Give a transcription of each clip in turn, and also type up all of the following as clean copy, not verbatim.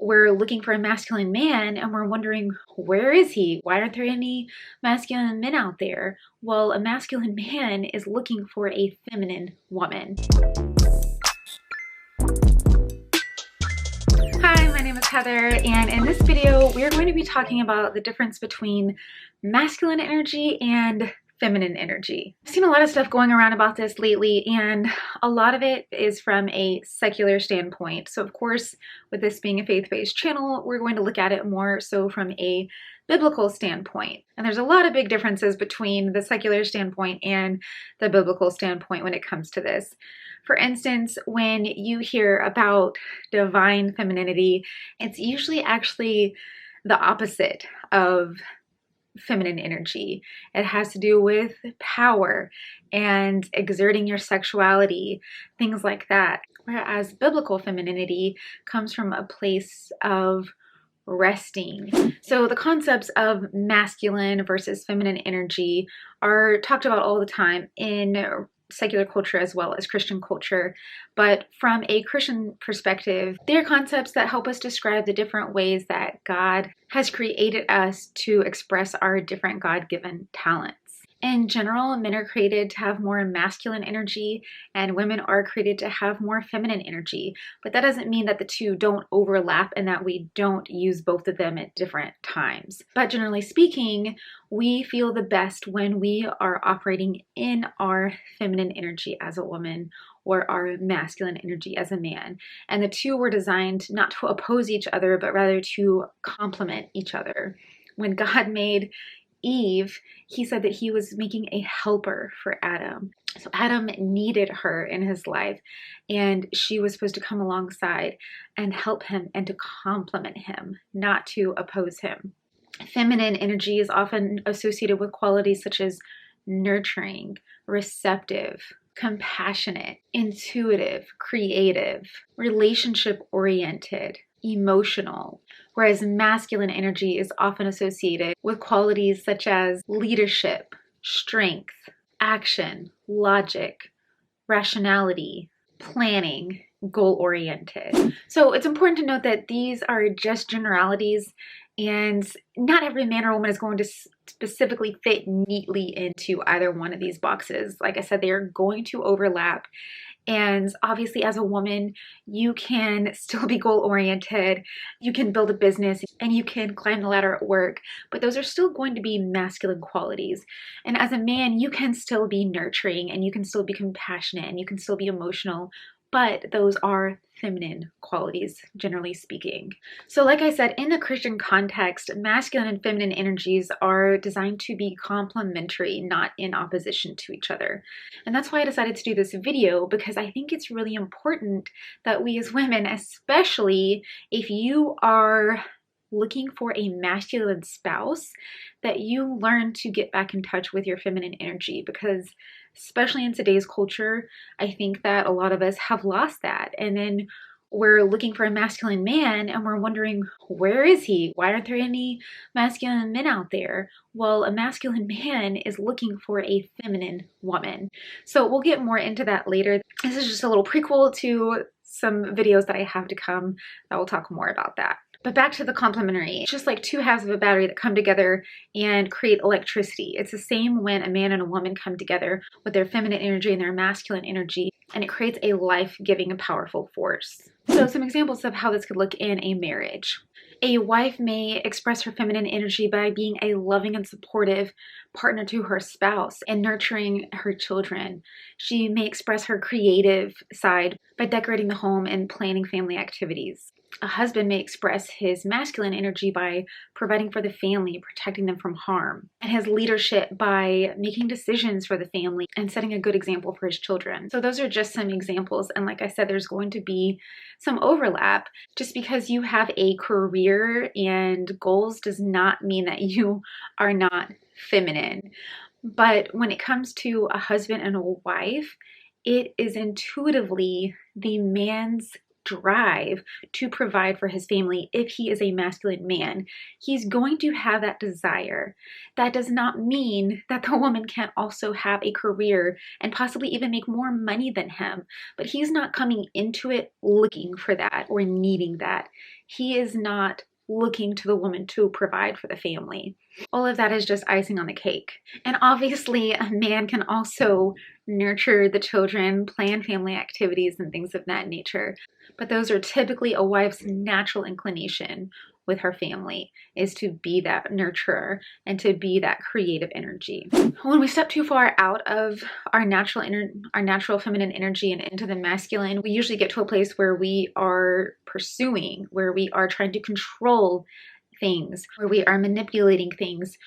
we're looking for a masculine man and we're wondering, where is he? Why aren't there any masculine men out there? Well, a masculine man is looking for a feminine woman. Hi, my name is Heather, and in this video, we're going to be talking about the difference between masculine energy and feminine energy. I've seen a lot of stuff going around about this lately, and a lot of it is from a secular standpoint. So of course, with this being a faith-based channel, we're going to look at it more so from a biblical standpoint. And there's a lot of big differences between the secular standpoint and the biblical standpoint when it comes to this. For instance, when you hear about divine femininity, it's usually actually the opposite of feminine energy. It has to do with power and exerting your sexuality, things like that. Whereas biblical femininity comes from a place of resting. So the concepts of masculine versus feminine energy are talked about all the time in secular culture as well as Christian culture. But from a Christian perspective, they're concepts that help us describe the different ways that God has created us to express our different God-given talents. In general, men are created to have more masculine energy and women are created to have more feminine energy. But that doesn't mean that the two don't overlap and that we don't use both of them at different times. But generally speaking, we feel the best when we are operating in our feminine energy as a woman or our masculine energy as a man. And the two were designed not to oppose each other, but rather to complement each other. When God made Eve, he said that he was making a helper for Adam. So Adam needed her in his life, and she was supposed to come alongside and help him and to complement him, not to oppose him. Feminine energy is often associated with qualities such as nurturing, receptive, compassionate, intuitive, creative, relationship-oriented, emotional, whereas masculine energy is often associated with qualities such as leadership, strength, action, logic, rationality, planning, goal-oriented. So it's important to note that these are just generalities, and not every man or woman is going to specifically fit neatly into either one of these boxes. Like I said, they are going to overlap. And obviously as a woman, you can still be goal-oriented, you can build a business, and you can climb the ladder at work, but those are still going to be masculine qualities. And as a man, you can still be nurturing, and you can still be compassionate, and you can still be emotional, but those are feminine qualities, generally speaking. So like I said, in the Christian context, masculine and feminine energies are designed to be complementary, not in opposition to each other. And that's why I decided to do this video, because I think it's really important that we as women, especially if you are looking for a masculine spouse, that you learn to get back in touch with your feminine energy, because especially in today's culture, I think that a lot of us have lost that. And then we're looking for a masculine man and we're wondering, where is he? Why aren't there any masculine men out there? Well, a masculine man is looking for a feminine woman. So we'll get more into that later. This is just a little prequel to some videos that I have to come that will talk more about that. But back to the complementary. It's just like two halves of a battery that come together and create electricity. It's the same when a man and a woman come together with their feminine energy and their masculine energy, and it creates a life-giving and powerful force. So some examples of how this could look in a marriage. A wife may express her feminine energy by being a loving and supportive partner to her spouse and nurturing her children. She may express her creative side by decorating the home and planning family activities. A husband may express his masculine energy by providing for the family, protecting them from harm, and his leadership by making decisions for the family and setting a good example for his children. So those are just some examples. And like I said, there's going to be some overlap. Just because you have a career and goals does not mean that you are not feminine. But when it comes to a husband and a wife, it is intuitively the man's drive to provide for his family if he is a masculine man. He's going to have that desire. That does not mean that the woman can't also have a career and possibly even make more money than him, but he's not coming into it looking for that or needing that. He is not looking to the woman to provide for the family. All of that is just icing on the cake. And obviously, a man can also nurture the children, plan family activities, and things of that nature. But those are typically a wife's natural inclination with her family, is to be that nurturer and to be that creative energy. When we step too far out of our natural feminine energy and into the masculine, we usually get to a place where we are pursuing, where we are trying to control things, where we are manipulating things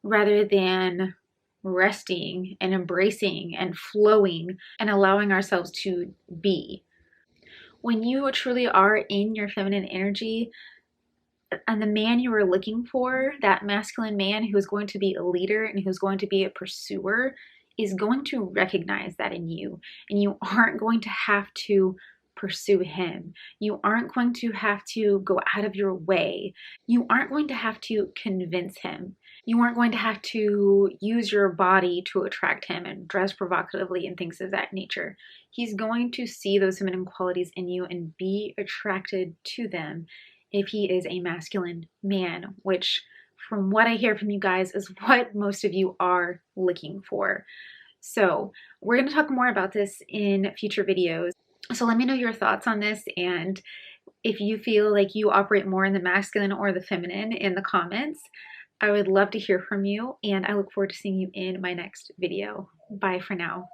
rather than resting and embracing and flowing and allowing ourselves to be. When you truly are in your feminine energy, and the man you are looking for, that masculine man who is going to be a leader and who's going to be a pursuer, is going to recognize that in you. And you aren't going to have to pursue him. You aren't going to have to go out of your way. You aren't going to have to convince him. You aren't going to have to use your body to attract him and dress provocatively and things of that nature. He's going to see those feminine qualities in you and be attracted to them if he is a masculine man, which from what I hear from you guys is what most of you are looking for. So we're going to talk more about this in future videos. So let me know your thoughts on this, and if you feel like you operate more in the masculine or the feminine in the comments. I would love to hear from you, and I look forward to seeing you in my next video. Bye for now.